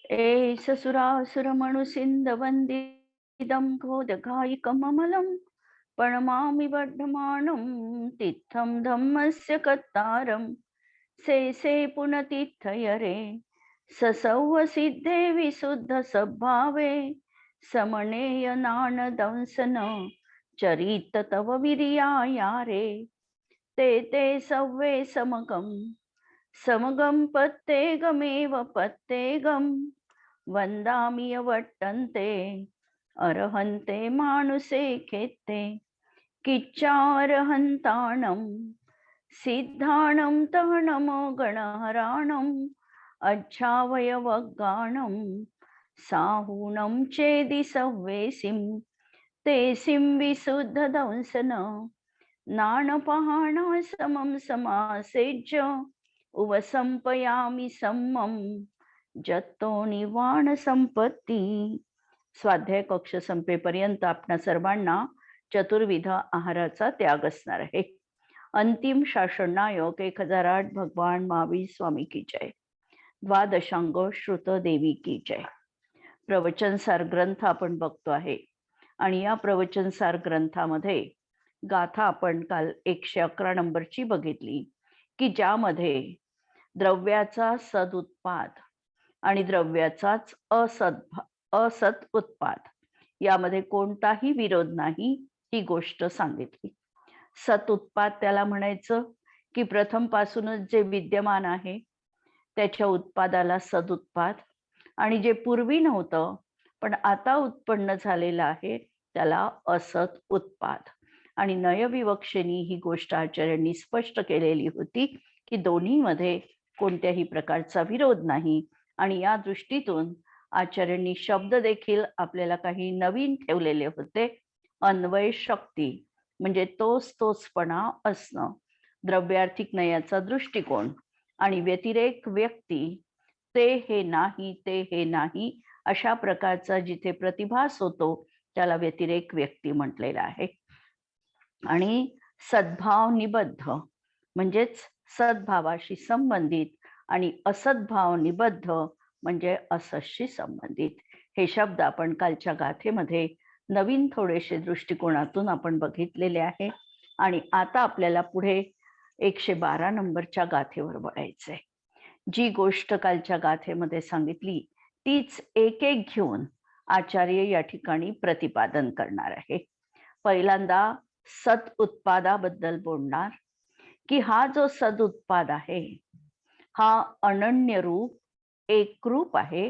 एष सुरासुरमणुसिन्धवन्दितं घोदघायिकममलं प्रणमामि वर्धमानं तीर्थं धम्मस्य कर्तारं शेषे पुनतीर्थयरे ससौवसिद्धे विशुद्धसद्भावे समनेय नानदंसन चरित तव विरियायारे ते ते सव्वे समगम समगम पत्तेगमेव पत्तेगम वंदामि वर्तन्ते अर्हन्ते मानुषे खेत्ते किच्चार्हन्ताणं सिद्धाणं तहनमो गणहराणम् अच्छावयवगाणं साहूणं चेदि सव्वेसिं तेसिं विशुद्धदंसन नाणपहाण समं समासेज्य उवसंपयामि सम्मम जत्तो निवाण संपत्ती. स्वाध्याय कक्ष संपेपर्यंत आपणा सर्वांना चतुर्विध आहाराचा त्याग असणार आहे. अंतिम शासन नायक 1008 भगवान महावीर स्वामी की जय. द्वादशांग श्रुत देवी की जय. प्रवचनसार ग्रंथ आपण बघतो आहे आणि या प्रवचनसार ग्रंथामध्ये गाथा आपण काल 111 नंबरची बघितली की ज्यामध्ये द्रव्याचा सदुत्पाद आणि द्रव्याचाच असत उत्पाद यामध्ये कोणताही विरोध नाही ही गोष्ट सांगितली. सत उत्पाद त्याला म्हणायचं की प्रथम पासूनच जे विद्यमान आहे त्याच्या उत्पादाला सदुत्पाद, आणि जे पूर्वी नव्हतं पण आता उत्पन्न झालेलं आहे त्याला असत उत्पाद. आणि नयविवक्षेनी ही गोष्ट आचार्यांनी स्पष्ट केलेली होती की दोन्हीमध्ये कोणत्याही प्रकारचा विरोध नाही. आणि या दृष्टीतून आचार्यांनी शब्द देखील आपल्याला काही नवीन ठेवलेले होते. अन्वय शक्ती म्हणजे तोचपणा असणं, द्रव्यार्थिक नयाचा दृष्टिकोन आणि व्यतिरेक व्यक्ती ते हे नाही ते हे नाही अशा प्रकारचा जिथे प्रतिभास होतो त्याला व्यतिरेक व्यक्ती म्हटलेला आहे. आणि सद्भाव निबद्ध म्हणजेच सद्भावाशी संबंधित आणि असद्भाव निबद्ध म्हणजे असतशी संबंधित. हे शब्द आपण कालच्या गाथेमध्ये नवीन थोडेसे दृष्टिकोनातून आपण बघितलेले आहे. आणि आता आपल्याला पुढे 112 नंबरच्या गाथेवर वळायचंय. जी गोष्ट कालच्या गाथेमध्ये सांगितली तीच एक एक घेऊन आचार्य या ठिकाणी प्रतिपादन करणार आहे. पहिल्यांदा सद उत्पादाबद्दल बोलणार की हा जो सद उत्पाद आहे हा अनन्य रूप एकरूप आहे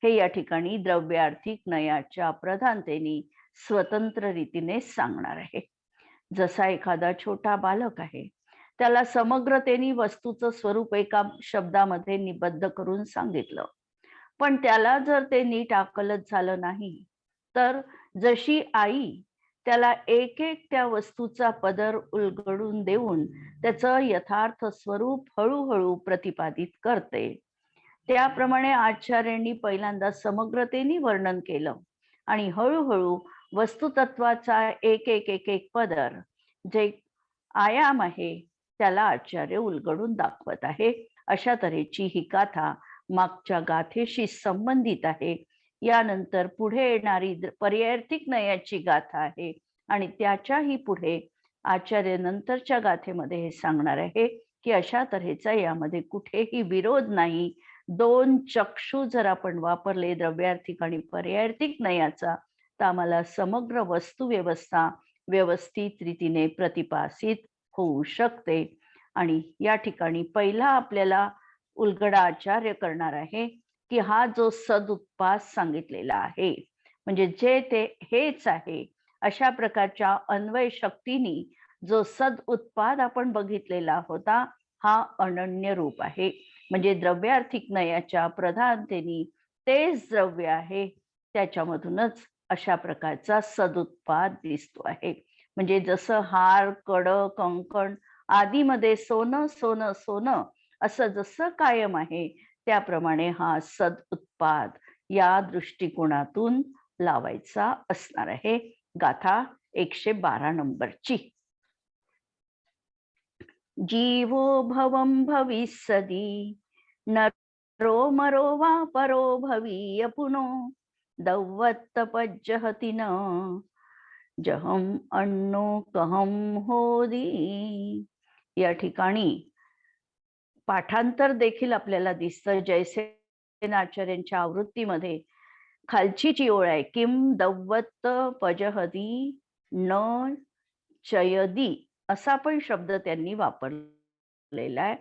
हे या ठिकाणी द्रव्यार्थिक नयाच्या प्रधानतेने स्वतंत्र रीतीने सांगणार आहे. जसा एखादा छोटा बालक आहे त्याला समग्रतेने वस्तूचं स्वरूप एका शब्दामध्ये निबद्ध करून सांगितलं, पण त्याला जर ते नीट आकलत झालं नाही तर जशी आई त्याला एक एक त्या वस्तूचा पदर उलगडून देऊन त्याचं यथार्थ स्वरूप हळूहळू प्रतिपादित करते, त्याप्रमाणे आचार्यांनी पहिल्यांदा समग्रतेने वर्णन केलं आणि हळूहळू वस्तुतत्वाचा एक एक एक एक पदर जे आयाम आहे त्याला आचार्य उलगडून दाखवत आहे. अशा तऱ्हेची ही गाथा मागच्या गाथेशी संबंधित आहे. यानंतर पुढे येणारी पर्यायार्थिक नयाची गाथा आहे आणि त्याच्याही पुढे आचार्य नंतरच्या गाथेमध्ये हे सांगणार आहे की अशा तऱ्हेचा यामध्ये कुठेही विरोध नाही. दोन चक्षु जर आपण वापरले द्रव्यार्थिक आणि पर्यायार्थिक नयाचा तर आम्हाला समग्र वस्तू व्यवस्था व्यवस्थित रीतीने प्रतिपासित होऊ शकते. आणि या ठिकाणी पहिला आपल्याला उलगडा आचार्य करणार आहे की हा जो सदुत्पाद सांगितलेला आहे म्हणजे जे ते हेच आहे अशा प्रकारच्या अन्वय शक्तीने जो सद उत्पाद आपण बघितलेला होता हा अनन्य रूप आहे. म्हणजे द्रव्यार्थिक नयाच्या प्रधानतेने तेच द्रव्य आहे त्याच्यामधूनच अशा प्रकारचा सदुत्पाद दिसतो आहे. म्हणजे जसं हार कड कंकण आदीमध्ये सोनं सोनं सोनं असं जसं कायम आहे त्याप्रमाणे हा सद उत्पाद या दृष्टिकोनातून लावायचा असणार आहे. गाथा 112 नंबरची. जीवो भवं भविष्यति नरो मरो वा परो भवीय पुनो दौवत्तपज्जहति न जहम अण्णो कहम होदी. या ठिकाणी पाठांतर देखील आपल्याला दिसतं. जयसेन आचार्यांच्या आवृत्तीमध्ये खालची जी ओळ आहे, किम दौवत्त पजहदी न चयदी, असा पण शब्द त्यांनी वापरलेला आहे.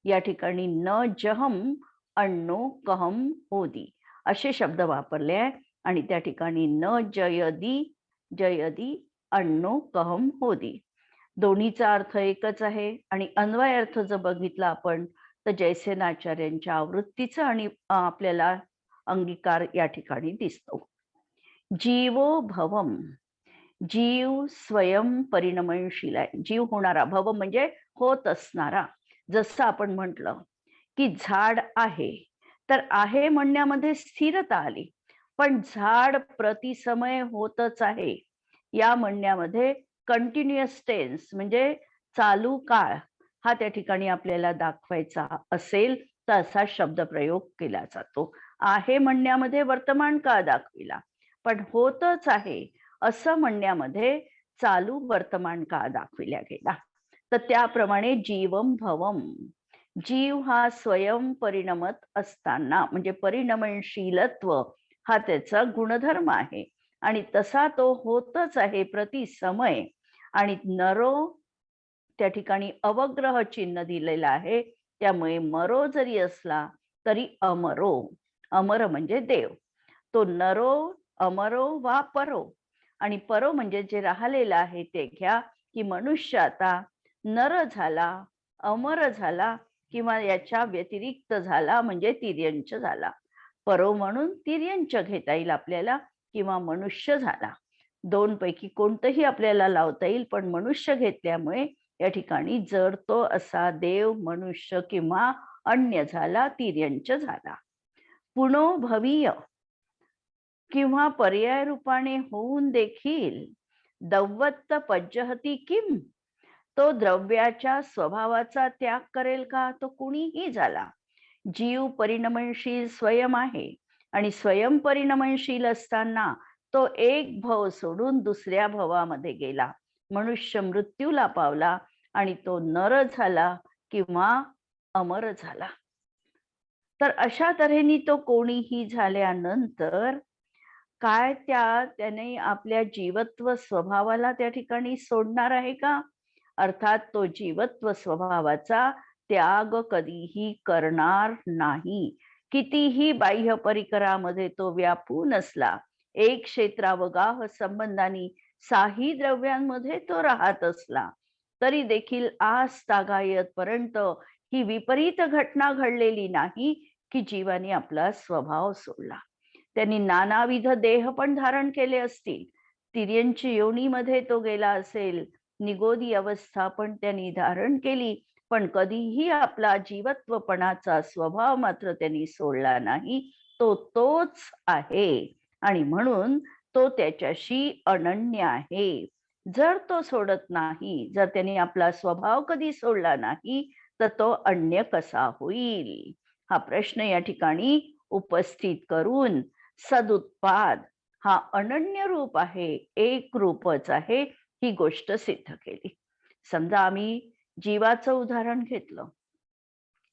या ठिकाणी न जहम अण्णो कहम होदी असे शब्द वापरले आहे आणि त्या ठिकाणी न जयदी जयदी अण्णो कहम होदी. दोन्हीचा अर्थ एकच आहे आणि अन्वय अर्थ जर बघितला आपण तर जयसेन आचार्यांच्या आवृत्तीचा आणि आपल्याला अंगीकार या ठिकाणी दिसतो. जीवो भवम, जीव स्वयं परिणमनशील आहे. जीव होणारा, भव म्हणजे होत असणारा. जसं आपण म्हटलं की झाड आहे, तर आहे म्हणण्यामध्ये स्थिरता आली, पण झाड प्रतिसमय होतच आहे या म्हणण्यामध्ये कंटिन्युअस टेन्स म्हणजे चालू काळ हा त्या ठिकाणी आपल्याला दाखवायचा असेल तर असा शब्द प्रयोग केला जातो. आहे म्हणण्यामध्ये वर्तमान काळ दाखविला, पण होतच आहे असं म्हणण्यामध्ये चालू वर्तमान काळ दाखविला गेला. तर त्याप्रमाणे जीवम भवम, जीव हा स्वयं परिणमत असताना म्हणजे परिणमनशीलत्व हा त्याचा गुणधर्म आहे आणि तसा तो होतच आहे प्रति समय. आणि नरो त्या ठिकाणी अवग्रह चिन्ह दिलेलं आहे, त्यामुळे मरो जरी असला तरी अमरो, अमर म्हणजे देव. तो नरो अमरो वा परो, आणि परो म्हणजे जे राहिलेलं आहे ते घ्या की मनुष्य आता नर झाला, अमर झाला किंवा याच्या व्यतिरिक्त झाला म्हणजे तिर्यंच झाला. परो म्हणून तिर्यंच घेता येईल आपल्याला किंवा मनुष्य झाला. दोन पैकी कोणतंही आपल्याला लावता येईल, पण मनुष्य घेतल्यामुळे या ठिकाणी जर तो असा देव, मनुष्य किंवा अन्य झाला, तिर्यंच झाला. पुनो भवीय किंवा पर्याय रूपाने होऊन देखील दौवत्त पज्जहती किम, तो द्रव्याच्या स्वभावाचा त्याग करेल का? तो कुणीही झाला. जीव परिणमनशील स्वयं आहे आणि स्वयं परिणमनशील असताना तो एक भव सोडून दुसऱ्या भवामध्ये गेला. मनुष्य मृत्यूला पावला आणि तो नर झाला किंवा अमर झाला. तर अशा तऱ्हेने तो कोणीही झाल्यानंतर काय त्याने आपल्या जीवत्व स्वभावाला त्या ठिकाणी सोडणार आहे का? अर्थात तो जीवत्व स्वभावाचा त्याग कधीही करणार नाही. कितीही बाह्य परिकरामध्ये तो व्यापून असला, एक क्षेत्रावगाह संबंधानी साही द्रव्यांमध्ये तो राहत असला, तरी देखील आज तागायतपर्यंत ही विपरीत घटना घडलेली नाही की जीवाने आपला स्वभाव सोडला. त्यांनी नानाविध देह पण धारण केले असतील, तिर्यंची योनीमध्ये तो गेला असेल, निगोदी अवस्था पण त्यांनी धारण केली, पण कधीही आपला जीवत्वपणाचा स्वभाव मात्र त्यांनी सोडला नाही. तो तोच आहे आणि म्हणून तो त्याच्याशी अनन्य आहे. जर तो सोडत नाही, जर त्यांनी आपला स्वभाव कधी सोडला नाही, तर तो अन्य कसा होईल हा प्रश्न या ठिकाणी उपस्थित करून सदुत्पाद हा अनन्य रूप आहे, एक रूपच आहे, ही गोष्ट सिद्ध केली. समजा आम्ही जीवाचं उदाहरण घेतलं,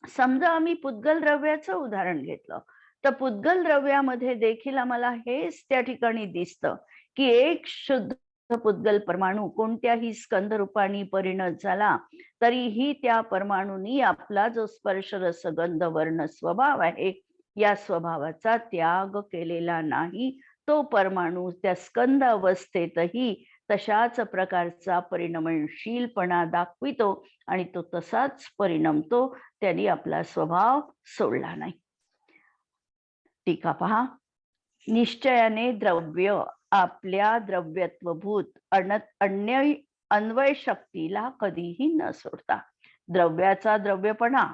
समजा आम्ही पुद्गल द्रव्याचं उदाहरण घेतलं, तर पुद्गल द्रव्यामध्ये देखील आम्हाला हेच त्या ठिकाणी दिसतं की एक शुद्ध पुद्गल परमाणू कोणत्याही स्कंद रूपाने परिणत झाला तरीही त्या परमाणूंनी आपला जो स्पर्श रस गंध वर्ण स्वभाव आहे या स्वभावाचा त्याग केलेला नाही. तो परमाणू त्या स्कंद अवस्थेतही तशाच प्रकारचा परिणमनशीलपणा दाखवितो आणि तो तसाच परिणमतो, त्यांनी आपला स्वभाव सोडला नाही. टीका पहा. निश्चयाने द्रव्य आपल्या द्रव्यत्वभूत अन्वय शक्तीला कधीही न सोडता, द्रव्याचा द्रव्यपणा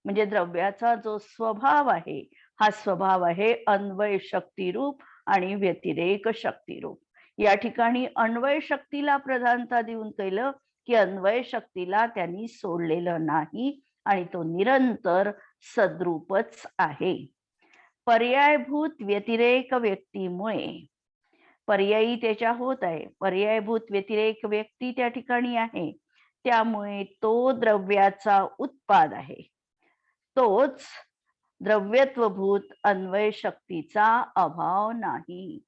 म्हणजे द्रव्याचा जो स्वभाव आहे हा स्वभाव आहे अन्वय शक्तिरूप आणि व्यतिरेक शक्तिरूप. या ठिकाणी अन्वय शक्तीला प्रधानता देऊन केलं की अन्वय शक्तीला त्यांनी सोडलेलं नाही आणि तो निरंतर सद्रूपच आहे. पर्यायभूत व्यतिरेक व्यक्तीमुळे पर्यायी त्याच्या होत आहे, पर्यायभूत व्यतिरेक व्यक्ती त्या ठिकाणी आहे, त्यामुळे तो द्रव्याचा उत्पाद आहे. तोच द्रव्यत्वभूत अन्वय शक्तीचा अभाव नाही.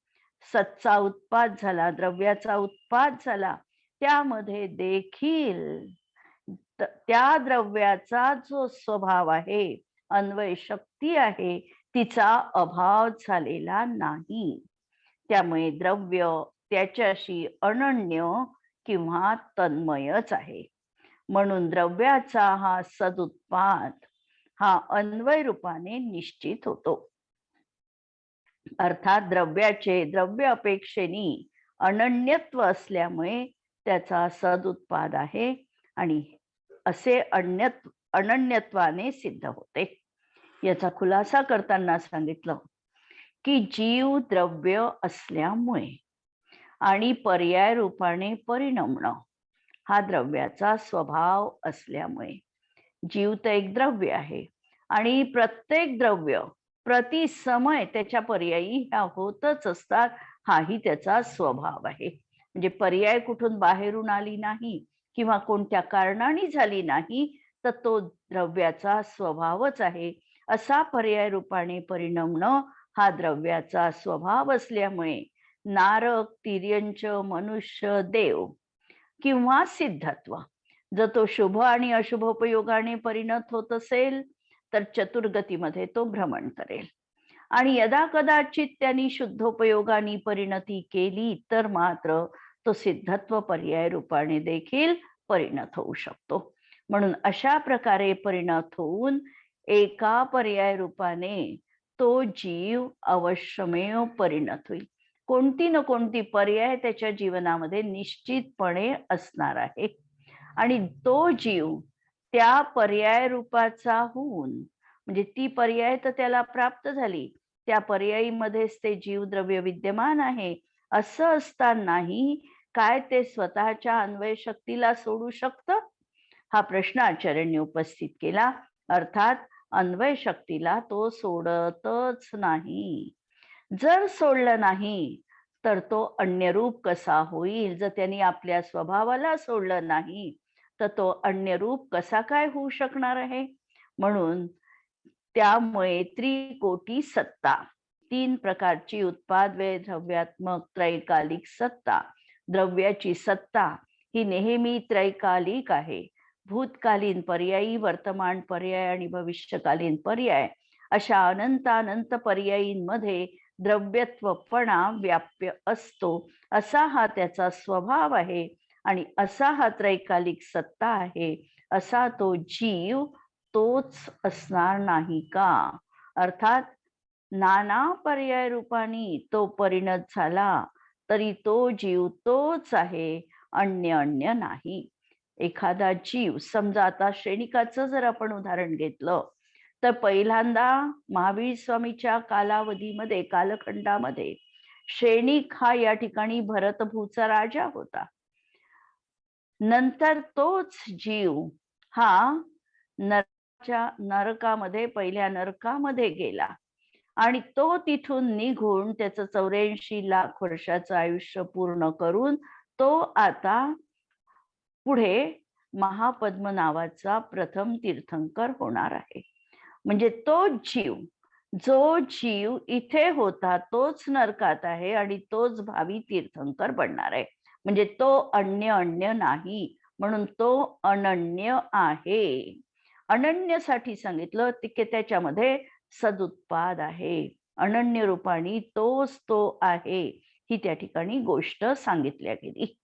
सतचा उत्पाद झाला, द्रव्याचा उत्पाद झाला, त्यामध्ये देखील त्या द्रव्याचा जो स्वभाव आहे, अन्वय शक्ती आहे, तिचा अभाव झालेला नाही. त्यामुळे द्रव्य त्याच्याशी अनन्य किंवा तन्मयच आहे. म्हणून द्रव्याचा हा सदुत्पाद हा अन्वय रूपाने निश्चित होतो. अर्थात द्रव्याचे द्रव्य अपेक्षेने अनन्यत्व असल्यामुळे त्याचा सदुत्पाद आहे आणि असे अनन्यत्वाने सिद्ध होते. याचा खुलासा करताना सांगितलं की जीव द्रव्य असल्यामुळे आणि पर्याय रूपाने परिणमणं हा द्रव्याचा स्वभाव असल्यामुळे जीव तर एक द्रव्य आहे आणि प्रत्येक द्रव्य प्रति समय त्याच्या पर्यायी ह्या होतच असतात, हाही त्याचा स्वभाव आहे. म्हणजे पर्याय कुठून बाहेरून आली नाही किंवा कोणत्या कारणाने झाली नाही, तर तो द्रव्याचा स्वभावच आहे. असा पर्याय रूपाने परिणमणं हा द्रव्याचा स्वभाव असल्यामुळे नारक, तिर्यंच, मनुष्य, देव किंवा सिद्धत्व जर तो शुभ आणि अशुभोपयोगाने परिणत होत असेल तर चतुर्गतीमध्ये तो भ्रमण करेल आणि यदा कदाचित त्यांनी शुद्धोपयोगाने परिणती केली तर मात्र तो सिद्धत्व पर्याय रूपाने देखील परिणत होऊ शकतो. म्हणून अशा प्रकारे परिणत होऊन एका पर्याय रूपाने तो जीव अवश्यमेव परिणत होईल. कोणती न कोणती पर्याय त्याच्या जीवनामध्ये निश्चितपणे असणार आहे आणि तो जीव त्या पर्याय रूपाचा होऊन म्हणजे ती पर्याय तर त्याला प्राप्त झाली, त्या पर्यायीमध्येच ते जीव द्रव्य विद्यमान आहे, असं असतानाही काय ते स्वतःच्या अन्वय शक्तीला सोडू शकतं? हा प्रश्न आचार्यांनी उपस्थित केला. अर्थात अन्वय शक्तीला तो सोडतच नाही. जर सोडलं नाही तर तो अन्यरूप कसा होईल? जर त्यांनी आपल्या स्वभावाला सोडलं नाही तर तो अन्यरूप कसा काय होऊ शकणार आहे? म्हणून त्यामुळे त्रिकोटी सत्ता, 3 प्रकारची उत्पाद वे द्रव्यात्मक त्रैकालिक सत्ता, द्रव्याची सत्ता ही नेहमी त्रैकालिक आहे. भूतकालीन पर्यायी, वर्तमान पर्याय आणि भविष्यकालीन पर्याय अशा अनंत पर्यायींमध्ये द्रव्यत्वपणा व्याप्य असतो, असा हा त्याचा स्वभाव आहे आणि असा हा त्रैकालिक सत्ता आहे. असा तो जीव तोच असणार नाही का? अर्थात नाना पर्याय रूपाने तो परिणत झाला तरी तो जीव तोच आहे, अन्य नाही. एखादा जीव समजा आता श्रेणिकाचं जर आपण उदाहरण घेतलं तर पहिल्यांदा महावीर स्वामीच्या कालावधीमध्ये कालखंडामध्ये श्रेणिक हा या ठिकाणी भरतभूचा राजा होता. नंतर तोच जीव हा नरकामध्ये पहिल्या नरकामध्ये गेला आणि तो तिथून निघून त्याचं 84 लाख वर्षाचं आयुष्य पूर्ण करून तो आता पुढे महापद्म नावाचा प्रथम तीर्थंकर होणार आहे. म्हणजे तो जीव, जो जीव इथे होता तोच नरकात आहे आणि तोच भावी तीर्थंकर बनणार आहे. म्हणजे तो अन्य नाही, म्हणून तो अनन्य आहे. अनन्यसाठी सांगितलं की त्याच्यामध्ये सदुत्पाद आहे, अनन्य रूपाने तोच तो आहे, ही त्या ठिकाणी गोष्ट सांगितल्या गेली.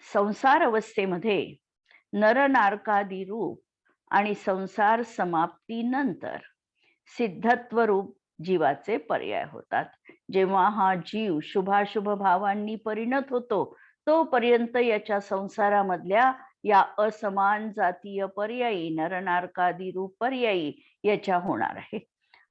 संसार अवस्थेमध्ये नरनारकादी रूप आणि संसार समाप्तीनंतर सिद्धत्व रूप जीवाचे पर्याय होतात. जेव्हा हा जीव शुभाशुभ भावांनी परिणत होतो तोपर्यंत याच्या संसारामधल्या या असमान जातीय पर्यायी नरनारकादी रूप पर्यायी याच्या होणार आहे.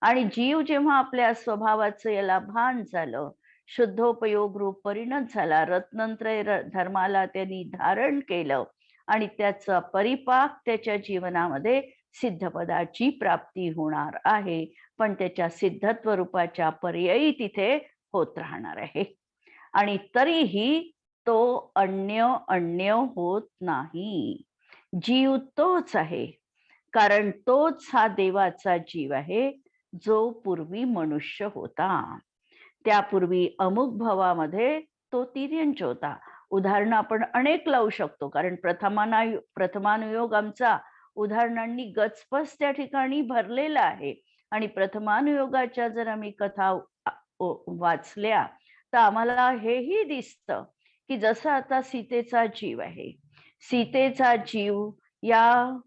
आणि जीव जेव्हा आपल्या स्वभावाचं याला भान झालं, शुद्धोपयोग रूप परिणत झाला, रत्नत्रय धर्माला त्यांनी धारण केलं आणि त्याचा परिपाक त्याच्या जीवनामध्ये सिद्धपदाची प्राप्ती होणार आहे, पण त्याच्या सिद्धत्व रूपाच्या पर्यायी तिथे होत राहणार आहे. आणि तरीही तो अन्य होत नाही. जीव तोच आहे, कारण तोच हा देवाचा जीव आहे, जो पूर्वी मनुष्य होता. त्यापूर्वी अमुक भवामध्ये तो तिर्यंच होता. उदाहरणं आपण अनेक लावू शकतो, कारण प्रथमानुयोग आमचा उदाहरणांनी गचपच त्या ठिकाणी भरलेला आहे. आणि प्रथमानुयोगाच्या जर आम्ही कथा वाचल्या तर आम्हाला हेही दिसतं की जसं आता सीतेचा जीव आहे, सीतेचा जीव या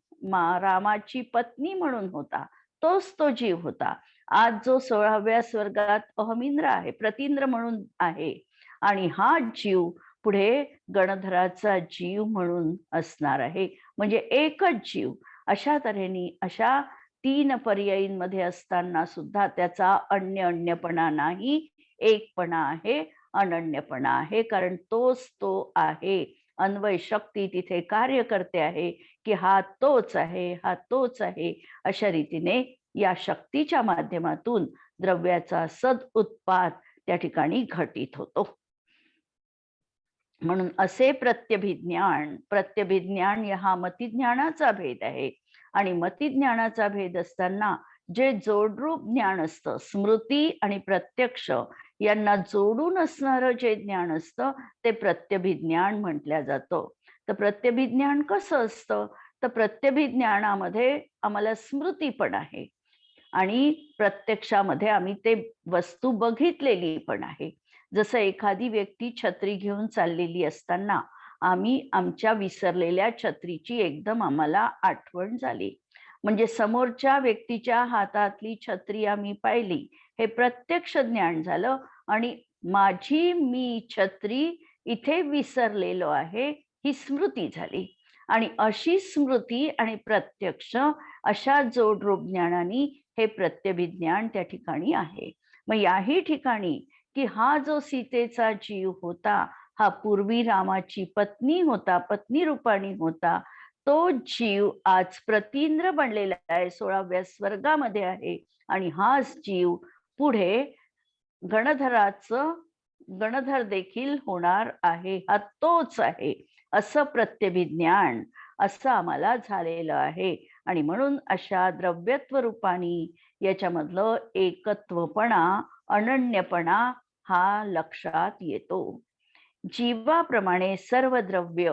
रामाची पत्नी म्हणून होता, तोच तो जीव होता. आज जो 16व्या स्वर्गात अहमिंद्र आहे, प्रतींद्र म्हणून आहे, आणि हा जीव पुढे गणधराचा जीव म्हणून असणार आहे. म्हणजे एकच जीव. अशा तऱ्हेने अशा 3 पर्यायींमध्ये असताना सुद्धा त्याचा अन्यपणा नाही, एकपणा आहे, अनन्यपणा आहे, कारण तोच तो आहे. अन्वय शक्ती तिथे कार्य करते आहे की हा तोच आहे, हा तोच आहे. अशा रीतीने या शक्तीच्या माध्यमातून द्रव्याचा सद उत्पाद त्या ठिकाणी घटित होतो. म्हणून असे प्रत्यभिज्ञान हा मतिज्ञानाचा भेद आहे. आणि मतिज्ञानाचा भेद असताना जे जोडरूप ज्ञान असतं, स्मृती आणि प्रत्यक्ष यांना जोडून असणारं जे ज्ञान असतं ते प्रत्यभिज्ञान म्हटलं जातं. तर प्रत्यभिज्ञान कसं असतं? तर प्रत्यभिज्ञानामध्ये आम्हाला स्मृती पण आहे आणि प्रत्यक्षामध्ये आम्ही ते वस्तू बघितलेली पण आहे. जसं एखादी व्यक्ती छत्री घेऊन चाललेली असताना आम्ही आमच्या विसरलेल्या छत्रीची एकदम आम्हाला आठवण झाली. म्हणजे समोरच्या व्यक्तीच्या हातातली छत्री आम्ही पाहिली, हे प्रत्यक्ष ज्ञान झालं. आणि मी छत्री इथे विसरलेलो आहे, ही स्मृती झाली. आणि अशी स्मृती आणि प्रत्यक्ष अशा जोडरूप ज्ञानाने हे प्रत्यभिज्ञान त्या ठिकाणी आहे. मग याही ठिकाणी की हा जो सीतेचा जीव होता, हा पूर्वी रामाची पत्नी होता, पत्नी रूपाने होता, तो जीव आज प्रतींद्र बनलेला आहे, 16व्या स्वर्गामध्ये आहे. आणि हाच जीव पुढे गणधर देखील होणार आहे, हा तोच आहे, असं प्रत्यभिज्ञान असं आम्हाला झालेलं आहे. आणि म्हणून अशा द्रव्यत्व रूपाने याच्यामधलं एकत्वपणा, अनन्यपणा हा लक्षात येतो. जीवाप्रमाणे सर्व द्रव्य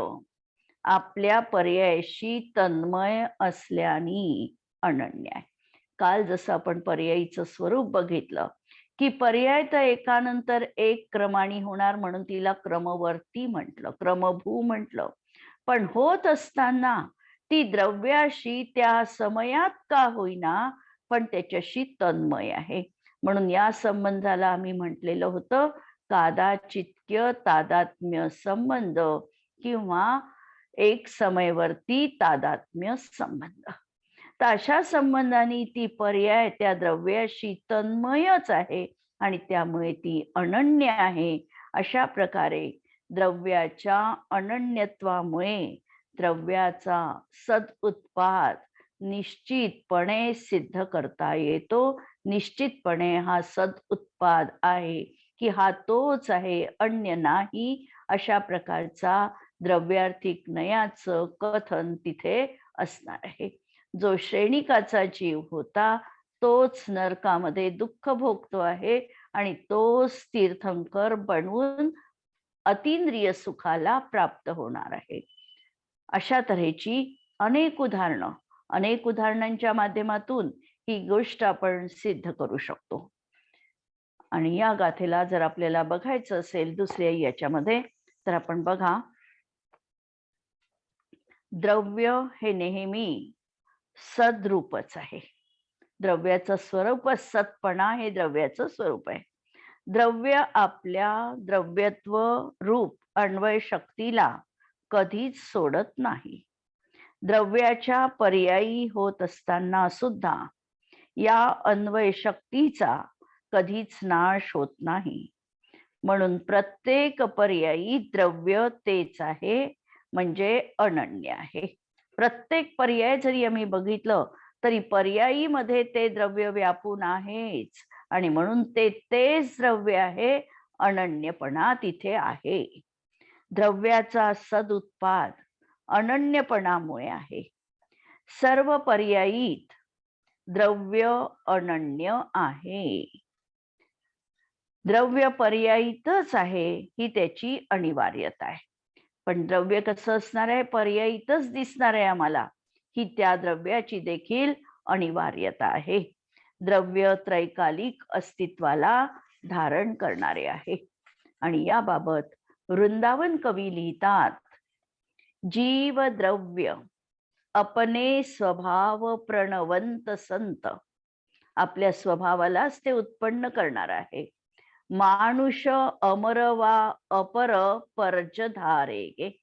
आपल्या पर्यायाशी तन्मय असल्याने अनन्य आहे. काल जसं आपण पर्यायीचं स्वरूप बघितलं की पर्याय तर एकानंतर एक क्रमाने होणार, म्हणून तिला क्रमवर्ती म्हटलं, क्रमभू म्हटलं. पण होत असताना ती द्रव्याशी त्या समयात का होईना पण त्याच्याशी तन्मय आहे. म्हणून या संबंधाला आम्ही म्हटलेलं होतं कादाचित्य तादात्म्य संबंध किंवा एक समयवर्ती तादात्म्य संबंध. तर अशा संबंधाने ती पर्याय त्या द्रव्याशी तन्मयच आहे आणि त्यामुळे ती अनन्य आहे. अशा प्रकारे द्रव्याच्या अनन्यत्वामुळे द्रव्याचा सद उत्पाद निश्चितपणे सिद्ध करता येतो. निश्चितपणे हा सद उत्पाद आहे की हा तोच आहे, अन्य नाही. अशा प्रकारचा द्रव्यार्थिक नयाचं कथन तिथे असणार आहे. जो श्रेणिकाचा जीव होता तोच नरकामध्ये दुःख भोगतो आहे आणि तोच तीर्थंकर बनवून अतींद्रिय सुखाला प्राप्त होणार आहे. अशा तऱ्हेची अनेक उदाहरणांच्या माध्यमातून ही गोष्ट आपण सिद्ध करू शकतो. आणि या गाथेला जर आपल्याला बघायचं असेल दुसऱ्या याच्यामध्ये तर आपण बघा, द्रव्य हे नेहमी सद्रूपच आहे. द्रव्याचं स्वरूप सत्पणा हे द्रव्याचं स्वरूप आहे. द्रव्य आपल्या द्रव्यत्व रूप अन्वय शक्तीला कधीच सोडत नाही. द्रव्याच्या पर्यायी होत असताना सुद्धा या अन्वय शक्तीचा कधीच नाश होत नाही. म्हणून प्रत्येक पर्यायी द्रव्य तेच आहे, म्हणजे अनन्य आहे. प्रत्येक पर्याय जरी आम्ही बघितलं तरी पर्यायीमध्ये ते द्रव्य व्यापून आहेच आणि म्हणून ते तेच द्रव्य आहे. अनन्यपणा तिथे आहे. द्रव्याचा सदुत्पाद अनन्यपणामुळे आहे. सर्व पर्यायीत द्रव्य अनन्य आहे. द्रव्य पर्यायीतच आहे ही त्याची अनिवार्यता आहे. पण द्रव्य कसं असणार आहे? पर्यायीतच दिसणार आहे आम्हाला, ही त्या द्रव्याची देखील अनिवार्यता आहे. द्रव्य त्रैकालिक अस्तित्वाला धारण करणारे आहे. आणि याबाबत वृंदावन कवी लिहितात, जीव द्रव्य अपने स्वभाव प्रणवंत संत. आपल्या स्वभावालाच ते उत्पन्न करणार आहे. मानुष अमर वा अपर परज धारे.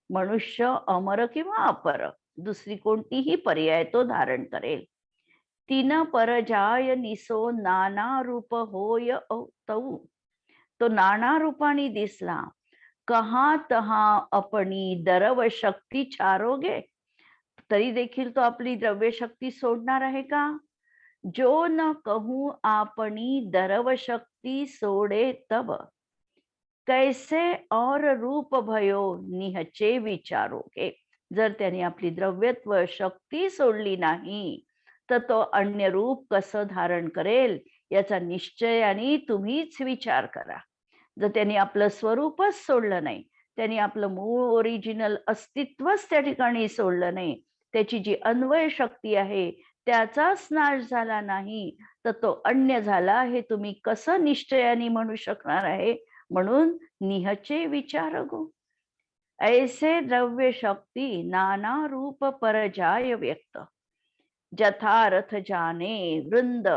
मनुष्य अमर किंवा अपर दुसरी कोणतीही पर्याय तो धारण करेल. तीन परजाय निसो नाना रूप होय तऊ. तो नाना रूपाने दिसला. कहा तहा अपनी दरव शक्ती चारोगे. तरी देखील तो आपली द्रव्य शक्ती सोडणार आहे का? जो न कहूं आपनी दरव शक्ती सोडे तब. कैसे और रूप भयो निहचे विचारोगे. जर त्याने आपली द्रव्यत्व शक्ती सोडली नाही तर तो अन्य रूप कसं धारण करेल याचा निश्चयाने तुम्हीच विचार करा. जर त्यांनी आपलं स्वरूपच सोडलं नाही, त्यांनी आपलं मूळ ओरिजिनल अस्तित्वच त्या ठिकाणी सोडलं नाही, त्याची जी अन्वय शक्ती आहे त्याचाच नाश झाला नाही, तर तो अन्य झाला हे तुम्ही कसं निश्चयाने म्हणू शकणार आहे? म्हणून निहचे विचार गो. ऐसे द्रव्य शक्ती नाना रूप परजाय व्यक्त. जथारथ जाने वृंद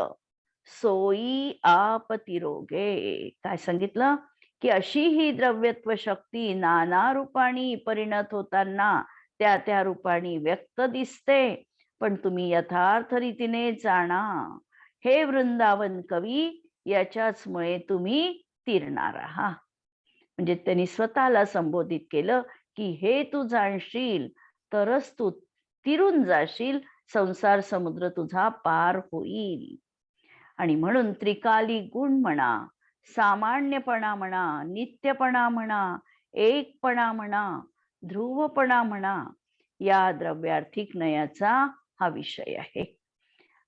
सोई आप तिरोगे. काय सांगितलं की अशी ही द्रव्यत्व शक्ती नाना रूपाने परिणत होताना त्या त्या रूपाने व्यक्त दिसते. पण तुम्ही यथार्थ रीतीने जाणा. हे वृंदावन कवी, याच्याच मुळे तुम्ही तिरणार आहात. म्हणजे त्यांनी स्वतःला संबोधित केलं की हे तू जाणशील तरच तू तिरून जाशील, संसार समुद्र तुझा पार होईल. आणि म्हणून त्रिकाली गुण म्हणा, सामान्यपणा म्हणा, नित्यपणा म्हणा, एकपणा म्हणा, ध्रुवपणा म्हणा, या द्रव्यार्थिक नयाचा हा विषय आहे.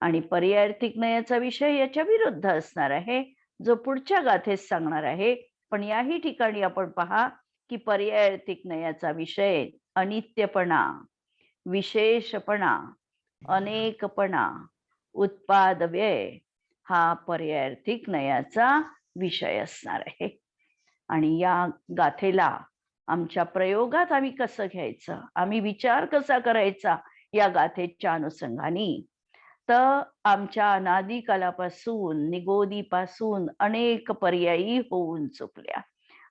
आणि पर्यायार्थिक नयाचा विषय याच्या विरुद्ध असणार आहे, जो पुढच्या गाथेत सांगणार आहे. पण याही ठिकाणी आपण पहा की पर्यायार्थिक नयाचा विषय अनित्यपणा, विशेषपणा, अनेकपणा, उत्पाद व्यय हा पर्यायार्थिक नयाचा विषय असणार आहे. आणि या गाथेला आमच्या प्रयोगात आम्ही कसं घ्यायचं, आम्ही विचार कसा करायचा या गाथेच्या अनुषंगाने, तर आमच्या अनादिकालापासून निगोदीपासून अनेक पर्यायी होऊन चुकल्या.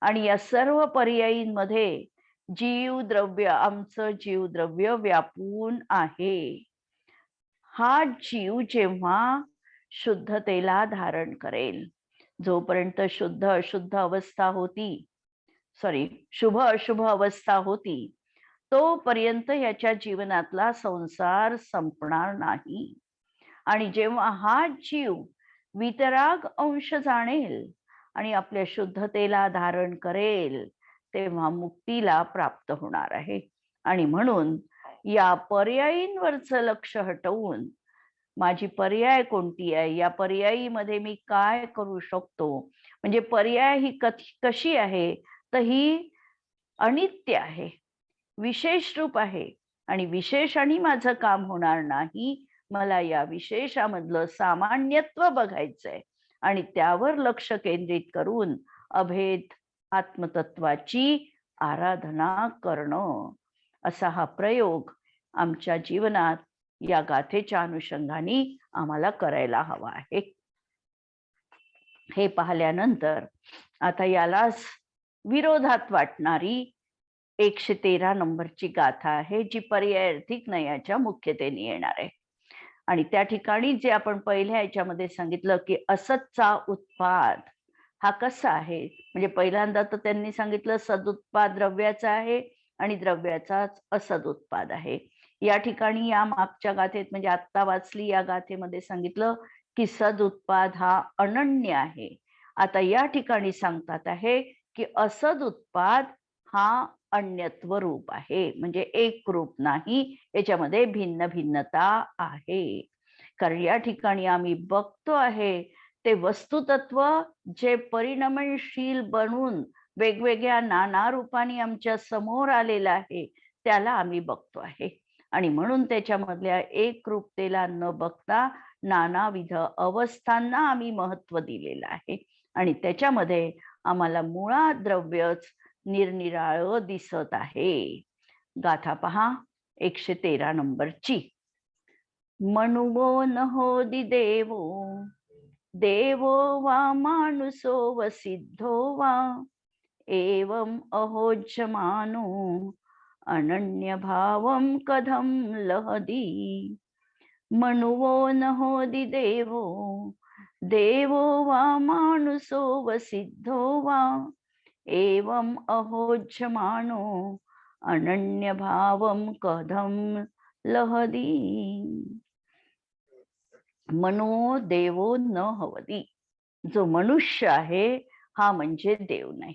आणि या सर्व पर्यायींमध्ये जीव द्रव्य, आमचं जीव द्रव्य व्यापून आहे. हा जीव जेव्हा शुद्धतेला धारण करेल, जोपर्यंत शुद्ध अशुद्ध अवस्था होती, शुभ अशुभ अवस्था होती, तोपर्यंत याच्या जीवनातला संसार संपणार नाही. आणि जेव्हा हा जीव वितराग अंश जाणेल आणि आपल्या शुद्धतेला धारण करेल, तेव्हा मुक्तीला प्राप्त होणार आहे. आणि म्हणून या पर्यायींवरचं लक्ष हटवून माझी पर्याय कोणती आहे, या पर्यायीमध्ये मी काय करू शकतो, म्हणजे पर्याय ही कशी आहे, तर ही अनित्य आहे, विशेष रूप आहे. आणि विशेषाने माझं काम होणार नाही. मला या विशेषामधलं सामान्यत्व बघायचंय आणि त्यावर लक्ष केंद्रित करून अभेद आत्मतत्वाची आराधना करणं, असा हा प्रयोग आमच्या जीवनात या गाथेच्या अनुषंगाने आम्हाला करायला हवा आहे. हे पाहिल्यानंतर आता यालाच विरोधात वाटणारी 113 नंबरची गाथा आहे, जी पर्यायार्थिक नयाच्या मुख्यतेने येणार आहे. आणि त्या ठिकाणी जे आपण पहिल्या याच्यामध्ये सांगितलं की असतचा उत्पाद हा कसा आहे, म्हणजे पहिल्यांदा तर त्यांनी सांगितलं सदुत्पाद द्रव्याचा आहे आणि द्रव्याचाच असद उत्पाद आहे. या ठिकाणी या मागच्या गाथेत म्हणजे आत्ता वाचली या गाथेमध्ये सांगितलं की सद उत्पाद हा अनन्य आहे. आता या ठिकाणी सांगतात आहे की असद उत्पाद हा अन्यत्व रूप आहे, म्हणजे एक रूप नाही, याच्यामध्ये भिन्न भिन्नता आहे. कारण या ठिकाणी आम्ही बघतो आहे ते वस्तुतत्व जे परिणमनशील बनून वेगवेगळ्या नाना रूपाने आमच्या समोर आलेलं आहे त्याला आम्ही बघतो आहे. आणि म्हणून त्याच्यामधल्या एकरूपतेला न बघता नानाविध अवस्थांना आम्ही महत्व दिलेलं आहे. आणि त्याच्यामध्ये आम्हाला मुळात द्रव्यच निरनिराळं दिसत आहे. गाथा पहा 113 नंबरची. मनुवो न होदी देवो, देवो वा मानुसो व सिद्धो वा, एवं अहोज्यमानो अनन्य भावं कथं लहदी. मनुवो न होदी देवो, देवो वा मानुसो व सिद्धो वा, एवं अहोज्यमानो अनन्य भावं कथं लहदी. मनो देवो न हवदी. जो मनुष्य आहे हा म्हणजे देव नाही,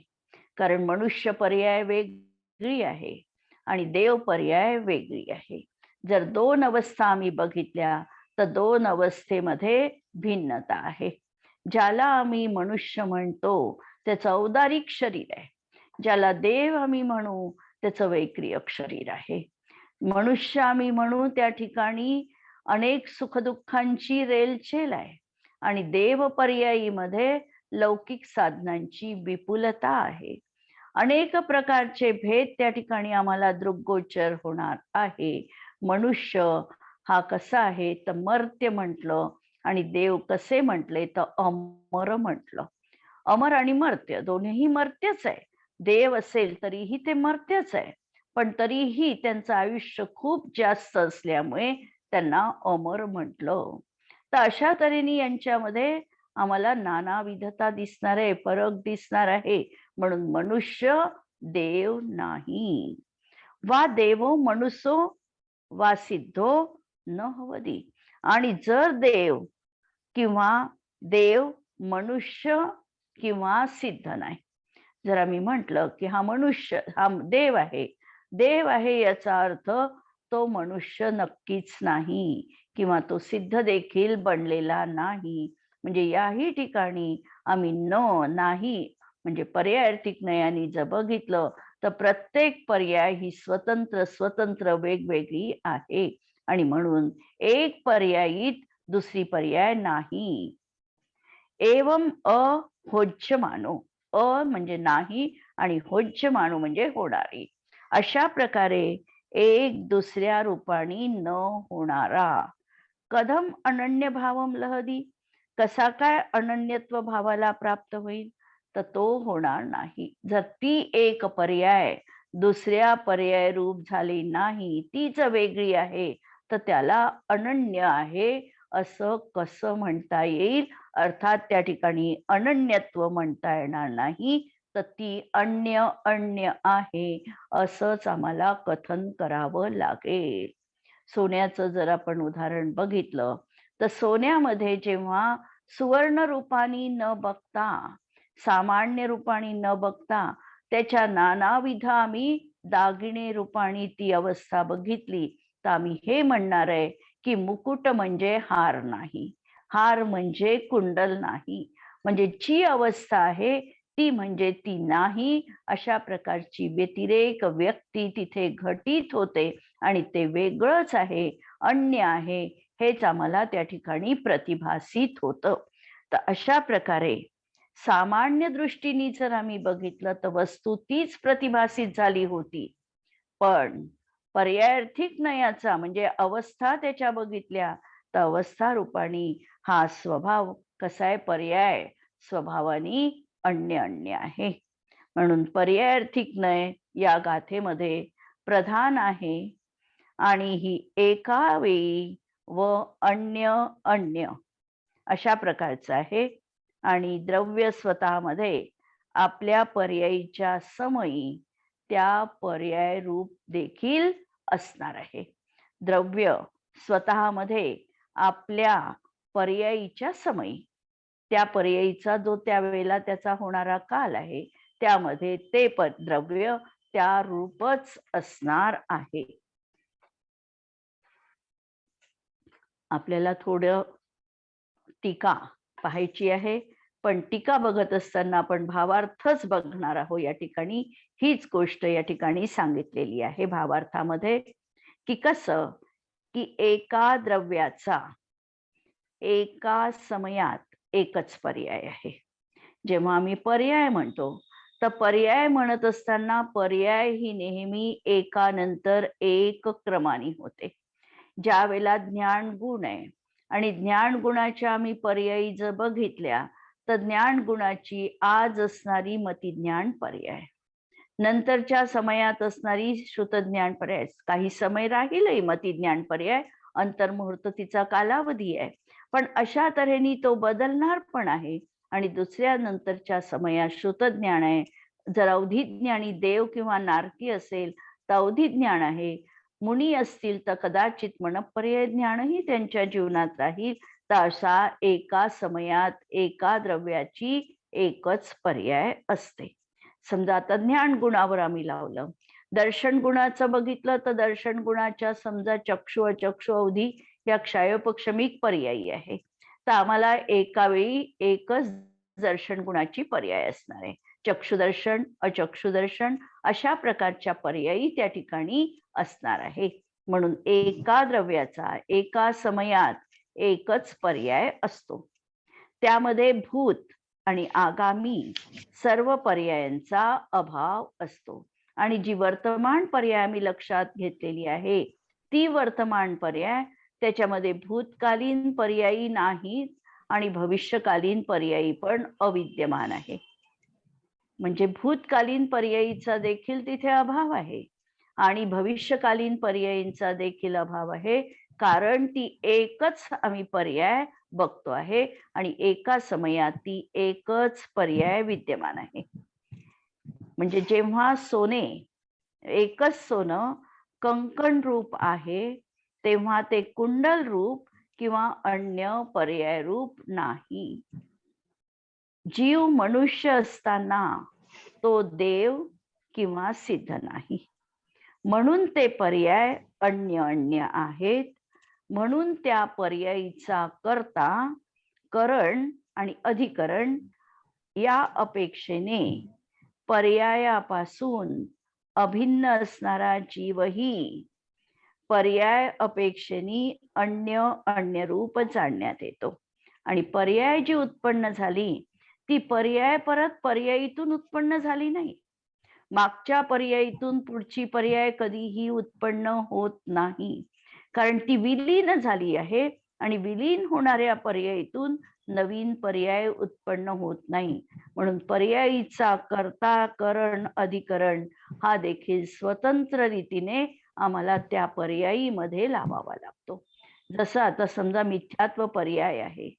कारण मनुष्य पर्याय वेगळी आहे आणि देव पर्याय वेगळी आहे. जर दोन अवस्था आम्ही बघितल्या तर दोन अवस्थेमध्ये भिन्नता आहे. ज्याला आम्ही मनुष्य म्हणतो त्याचं औदारिक शरीर आहे, ज्याला देव आम्ही म्हणू त्याचं वैक्रियक शरीर आहे. मनुष्य आम्ही म्हणू त्या ठिकाणी अनेक सुखदुःखांची रेलचेल आहे आणि देव पर्यायीमध्ये लौकिक साधनांची विपुलता आहे. अनेक प्रकारचे भेद त्या ठिकाणी आम्हाला दृग्गोचर होणार आहे. मनुष्य हा कसा आहे तर मर्त्य म्हटलं आणि देव कसे म्हटले तर अमर म्हटलं. अमर आणि मर्त्य दोन्हीही मर्त्यच आहे. देव असेल तरीही ते मर्त्यच आहे, पण तरीही त्यांचं आयुष्य खूप जास्त असल्यामुळे त्यांना अमर म्हटलं. तर अशा तऱ्हेने यांच्यामध्ये आम्हाला नानाविधता दिसणार आहे, फरक दिसणार आहे. म्हणून मनुष्य देव नाही. वा देवो मनुसो वा सिद्धो न हवदी. आणि जर देव किंवा देव मनुष्य किंवा सिद्ध नाही. जर आम्ही म्हटलं की हा मनुष्य हा देव आहे, देव आहे याचा अर्थ तो मनुष्य नक्कीच नाही किंवा तो सिद्ध देखील बनलेला नाही. म्हणजे याही ठिकाणी आम्ही नाही म्हणजे पर्यायार्थिक नयाने जर बघितलं तर प्रत्येक पर्याय ही स्वतंत्र स्वतंत्र वेगवेगळी आहे आणि म्हणून एक पर्यायीत दुसरी पर्याय नाही. एवं अहोज्यमानो, अ म्हणजे नाही आणि होज्यमानो म्हणजे होणारी. अशा प्रकारे एक दुसऱ्या रूपाने न होणारा. कथम अनन्य भावम लहदी. कसा काय अनन्यत्व भावाला प्राप्त होईल तर तो होणार नाही. जर ती एक पर्याय दुसऱ्या पर्याय रूप झाली नाही, तीच वेगळी आहे, तर त्याला अनन्य आहे असं कसं म्हणता येईल. अर्थात त्या ठिकाणी अनन्यत्व म्हणता येणार नाही, तर ती अन्य अन्य आहे असंच आम्हाला कथन करावं लागेल. सोन्याचं जर आपण उदाहरण बघितलं तर सोन्यामध्ये जेव्हा सुवर्ण रूपाने न बघता, सामान्य रूपाने न बघता त्याच्या नानाविध आम्ही दागिने रूपाने ती अवस्था बघितली तर आम्ही हे म्हणणार आहे की मुकुट म्हणजे हार नाही, हार म्हणजे कुंडल नाही. म्हणजे जी अवस्था आहे ती म्हणजे ती नाही, अशा प्रकारची व्यतिरेक व्यक्ती तिथे घटित होते आणि ते वेगळंच आहे, अन्य आहे, हेच आम्हाला त्या ठिकाणी प्रतिभासित होतं. तर अशा प्रकारे सामान्य दृष्टीने जर आम्ही बघितलं तर वस्तू तीच प्रतिभासित झाली होती, पण पर्यायार्थिक नयाचा म्हणजे अवस्था त्याच्या बघितल्या तर अवस्था रूपाने हा स्वभाव कसा आहे, पर्याय स्वभावाने अन्य अन्य आहे. म्हणून पर्यायार्थिक नय या गाथेमध्ये प्रधान आहे आणि ही एका वेळी व अन्य अन्य अशा प्रकारचं आहे. आणि द्रव्य स्वतःमध्ये आपल्या पर्यायीच्या समयी त्या पर्याय रूप देखील असणार आहे. द्रव्य स्वतःमध्ये आपल्या पर्यायीच्या समयी, त्या पर्यायीचा जो त्यावेळेला त्याचा होणारा काल आहे, त्यामध्ये ते द्रव्य त्या रूपच असणार आहे. आपल्याला थोडं टीका पाहायची आहे, पण टीका बघत असताना आपण भावार्थच बघणार आहोत. या ठिकाणी हीच गोष्ट या ठिकाणी सांगितलेली आहे भावार्थामध्ये, की कसं की एका द्रव्याचा एका समयात एकच पर्याय आहे. जेव्हा आम्ही पर्याय म्हणतो, तर पर्याय म्हणत असताना पर्याय ही नेहमी एकानंतर एक क्रमाने होते. ज्या वेळेला ज्ञान गुण आहे आणि ज्ञान गुणाच्या आम्ही पर्यायी जर बघितल्या, तर ज्ञान गुणाची आज असणारी मतिज्ञान पर्याय, नंतरच्या समयात असणारी श्रुतज्ञान पर्याय, काही समय राहीलही मतिज्ञान पर्याय, अंतर्मुहूर्त तिचा कालावधी आहे, पण अशा तऱ्हेने तो बदलणार पण आहे. आणि दुसऱ्या नंतरच्या समयात श्रुतज्ञान आहे. जर अवधिज्ञानी देव किंवा नारकी असेल तर अवधिज्ञान आहे. मुनी असतील तर कदाचित मनपर्याय ज्ञानही त्यांच्या जीवनात राहील. तर अशा एका समयात एका द्रव्याची एकच पर्याय असते. समजा आता ज्ञान गुणावर आम्ही लावलं, दर्शन गुणाचं बघितलं तर दर्शन गुणाच्या समजा चक्षु अचक्षु अवधी या क्षयोपक्षमिक पर्यायी आहे, तर आम्हाला एका वेळी एकच दर्शन गुणाची पर्याय असणार आहे. चक्षुदर्शन अचक्षुदर्शन अशा प्रकारच्या पर्यायी त्या ठिकाणी असणार आहे. म्हणून एका द्रव्याचा एका समयात एकच पर्याय असतो. त्यामध्ये भूत आणि आगामी सर्व पर्यायांचा अभाव असतो. आणि जी वर्तमान पर्याय आम्ही लक्षात घेतलेली आहे, ती वर्तमान पर्याय त्याच्यामध्ये भूतकालीन पर्यायी नाहीत आणि भविष्यकालीन पर्यायी पण अविद्यमान आहे. म्हणजे भूतकालीन पर्यायीचा देखील तिथे अभाव आहे आणि भविष्यकालीन पर्यायींचा देखील अभाव आहे, कारण ती एकच आम्ही पर्याय बघतो आहे आणि एका समयात ती एकच पर्याय विद्यमान आहे. म्हणजे जेव्हा सोने एकच सोनं कंकण रूप आहे, तेव्हा ते कुंडल रूप किंवा अन्य पर्याय रूप नाही. जीव मनुष्य असताना तो देव किंवा सिद्ध नाही, म्हणून ते पर्याय अन्य अन्य आहेत. म्हणून त्या पर्यायीचा कर्ता, करण आणि अधिकरण या अपेक्षेने पर्यायापासून अभिन्न असणारा जीवही पर्याय अपेक्षेने अन्य अन्य रूप जाणण्यात येतो. आणि पर्याय जी उत्पन्न झाली ती पर्याय परत पर्यायीतून उत्पन्न झाली नाही. मागच्या पर्यायीतून पुढची पर्याय कधीही उत्पन्न होत नाही, कारण ती विलीन झाली आहे आणि विलीन होणाऱ्या पर्यायीतून नवीन पर्याय उत्पन्न होत नाही. म्हणून पर्यायीचा कर्ता, करण, अधिकरण हा देखील स्वतंत्र रीतीने आम्हाला त्या पर्यायीमध्ये लावावा लागतो. जसं आता समजा मिथ्यात्व पर्याय आहे,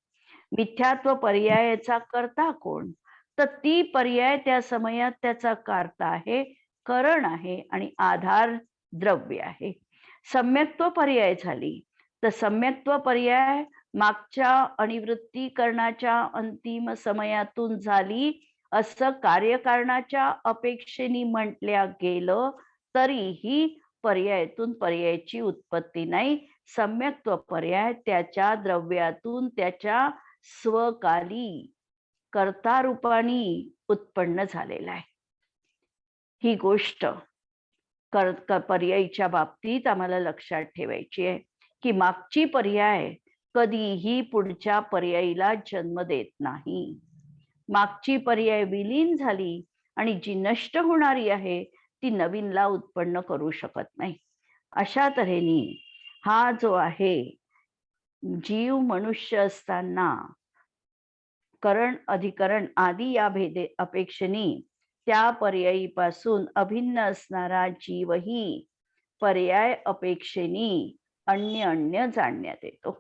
मिथ्यात्व पर्यायाचा कर्ता कोण, तर ती पर्याय त्या समयात त्याचा कर्ता आहे, करण आहे आणि आधार द्रव्य आहे. सम्यक्त्व पर्याय झाली तर सम्यक्त्व पर्याय मागच्या अनिवृत्तीकरणाच्या अंतिम समयातून झाली असं कार्यकारणाच्या अपेक्षेने म्हटल्या गेलं तरीही पर्यायातून पर्यायाची उत्पत्ती नाही. सम्यक्त्व पर्याय त्याच्या द्रव्यातून त्याच्या स्वकाली कर्ता रूपाने उत्पन्न झालेला आहे. ही गोष्ट पर्यायीच्या बाबतीत आम्हाला लक्षात ठेवायची आहे, की मागची पर्याय कधीही पुढच्या पर्यायीला जन्म देत नाही. मागची पर्याय विलीन झाली आणि जी नष्ट होणारी आहे ती नवीनला उत्पन्न करू शकत नाही. अशा तऱ्हेने हा जो आहे जीव मनुष्य असताना करण, अधिकरण आदी या भेदे अपेक्षेने त्या पर्यायीपासून अभिन्न असणारा जीवही पर्याय अपेक्षेने अन्य अन्य जाणण्यात येतो.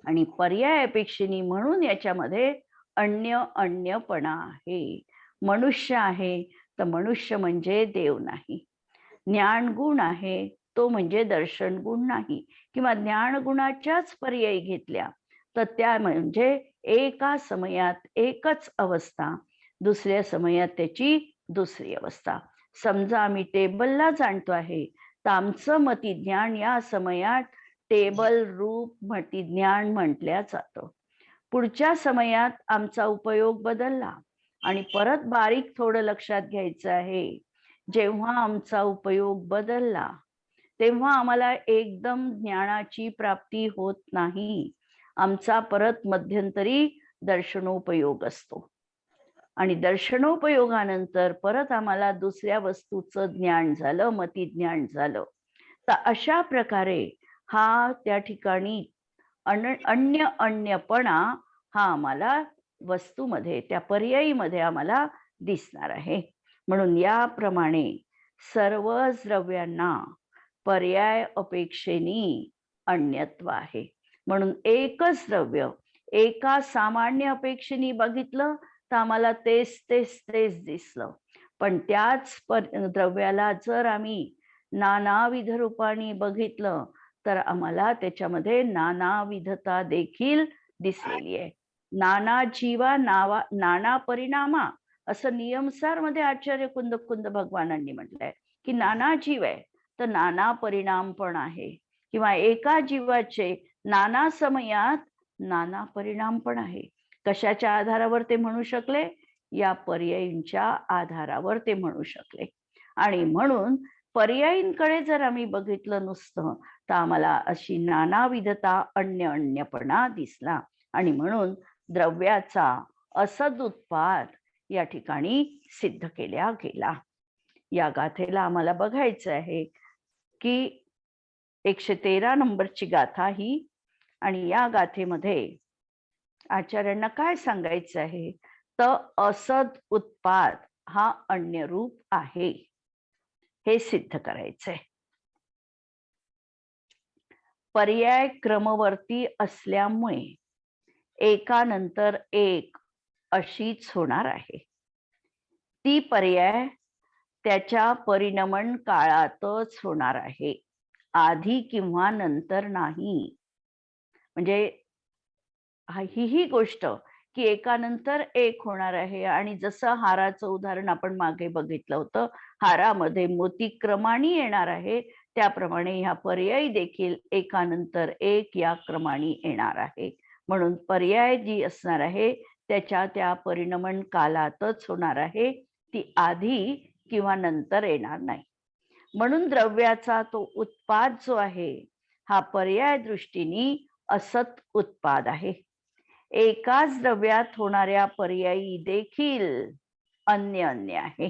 आणि पर्याय अपेक्षेने म्हणून याच्यामध्ये अन्य अन्यपणा आहे. मनुष्य आहे तर मनुष्य म्हणजे देव नाही. ज्ञानगुण आहे तो म्हणजे दर्शन गुण नाही, किंवा ज्ञानगुणाच्याच पर्यायी घेतल्या तर त्या म्हणजे एका समयात एकच अवस्था, दुसऱ्या समयात त्याची दुसरी अवस्था. समजा आम्ही टेबलला जाणतो आहे, तर आमचं मतिज्ञान या समयात टेबल रूप मतिज्ञान म्हटल्या जातं. पुढच्या समयात आमचा उपयोग बदलला आणि परत बारीक थोडं लक्षात घ्यायचं आहे. जेव्हा आमचा उपयोग बदलला तेव्हा आम्हाला एकदम ज्ञानाची प्राप्ती होत नाही. आमचा परत मध्यंतरी दर्शनोपयोग असतो आणि दर्शनोपयोगानंतर परत आम्हाला दुसऱ्या वस्तूचं ज्ञान झालं, मतिज्ञान झालं. तर अशा प्रकारे हा त्या ठिकाणी अन्य अन्यपणा हा आम्हाला वस्तूमध्ये, त्या पर्यायीमध्ये आम्हाला दिसणार आहे. म्हणून याप्रमाणे सर्व द्रव्यांना पर्याय अपेक्षेनी अन्यत्व आहे. म्हणून एकच द्रव्य एका सामान्य अपेक्षेने बघितलं तर आम्हाला तेच तेच तेच दिसलं, पण त्याच द्रव्याला जर आम्ही नानाविध रूपाने बघितलं तर आम्हाला त्याच्यामध्ये नानाविधता देखील दिसलेली आहे. नाना जीवा नाना परिणामा असं नियमसार मध्ये आचार्य कुंद कुंद भगवानांनी म्हटलंय की नाना जीव आहे तर नाना परिणाम पण आहे, किंवा एका जीवाचे नाना समयात नाना परिणाम पण आहे. कशाच्या आधारावर ते म्हणू शकले? या पर्यायींच्या आधारावर ते म्हणू शकले. आणि म्हणून पर्यायींकडे जर आम्ही बघितलं नुसतं तर आम्हाला अशी नानाविधता अन्यपणा दिसला आणि म्हणून द्रव्याचा असद उत्पाद या ठिकाणी सिद्ध केला गेला. या गाथेला आम्हाला बघायचं आहे की 113 नंबरची गाथा ही, आणि या गाथेमध्ये आचार्यांना काय सांगायचं आहे तर असद उत्पाद हा अन्य रूप आहे हे सिद्ध करायचंय. पर्याय क्रमवर्ती असल्यामुळे एकानंतर एक अशीच होणार आहे. ती पर्याय त्याच्या परिणमन काळातच होणार आहे, आधी किंवा नंतर नाही. म्हणजे ही गोष्ट की एकानंतर एक होणार आहे. आणि जसं हाराचं उदाहरण आपण मागे बघितलं होतं, हारामध्ये मोती क्रमाने येणार आहे, त्याप्रमाणे ह्या पर्यायी देखील एकानंतर एक या क्रमाने येणार आहे. म्हणून पर्याय जी असणार आहे त्याच्या त्या परिणमन कालातच होणार आहे, ती आधी किंवा नंतर येणार नाही. म्हणून द्रव्याचा तो उत्पाद जो आहे हा पर्याय दृष्टीने असत उत्पाद आहे. एकाच द्रव्यात होणाऱ्या पर्यायी देखील अन्य आहे.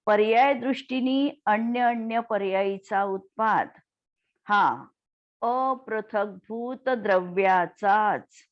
पर्याय दृष्टीने अन्य पर्यायीचा उत्पाद हा अपृथकभूत द्रव्याचाच